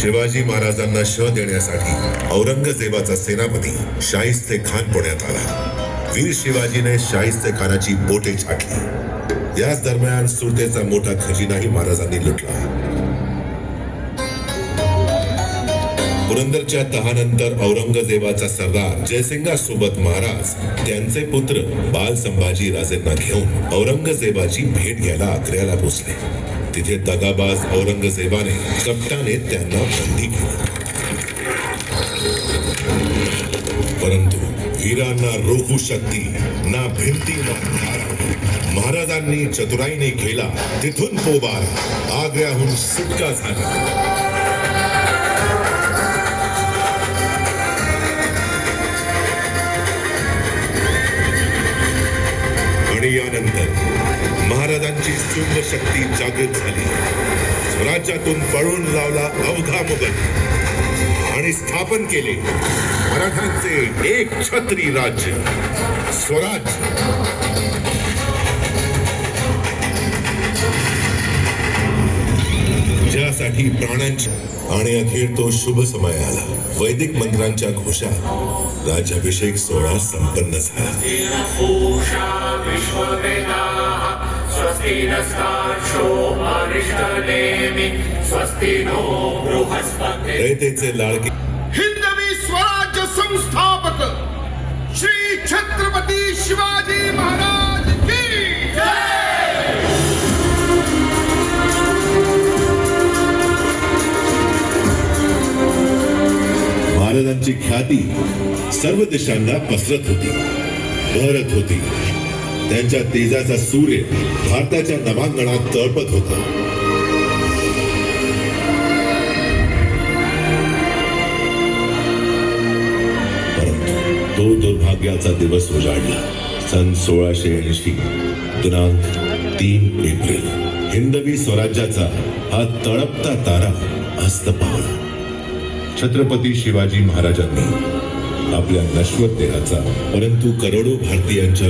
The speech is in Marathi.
शिवाजी महाराजांना शह देण्यासाठी औरंगजेबाचा सेनापती शाहिस्ते खान पुण्यात आला। वीर शिवाजीने शाहिस्ते खानाची बोटे छाटली। याच दरम्यान सुरतेचा मोठा खजिनाही महाराजांनी लुटला। पुरंदरच्या तहानंतर औरंगजेबाचा सरदार जयसिंगासोबत महाराज त्यांचे पुत्र बाल संभाजी राजेंना घेऊन औरंगजेबाची भेट घ्यायला आग्र्याला पोहोचले। तिथे दगाबाज औरंगजेबाने कपटाने त्यांना बंदी केलं, परंतु वीरांना रोखू शक्ती ना भिंती ना धारा। महाराजांनी चतुराईने केला तिथून पोबार, आग्र्याहून सुटका झाली। आणि यानंतर महाराजांची शुद्ध शक्ती जागृत झाली। स्वराज्यातून पळून लावला अवघा मुघल आणि स्थापन केले मराठ्यांचे एक छत्री राज्य स्वराज्य। ज्यासाठी प्राणांच्या आणि अखेर तो शुभ समय आला। वैदिक मंत्रांच्या घोषात राज्याभिषेक सोहळा संपन्न झाला। रयतेचे लाडके हिंदवी स्वराज्य संस्थापक श्री छत्रपती शिवाजी महाराज की जय। महाराजांची ख्याती सर्व देशांना पसरत होती, बहरत होती। त्यांच्या तेजाचा सूर्य भारताच्या नभांगणात तळपत होता। परंतु तो दुर्भाग्याचा दिवस उजाडला। सन 1680 दिनांक 3 एप्रिल हिंदवी स्वराज्याचा हा तळपता तारा अस्त पावला। छत्रपती शिवाजी महाराजांनी आपल्या नश्वर देहाचा परंतु करोडो भारतीयांच्या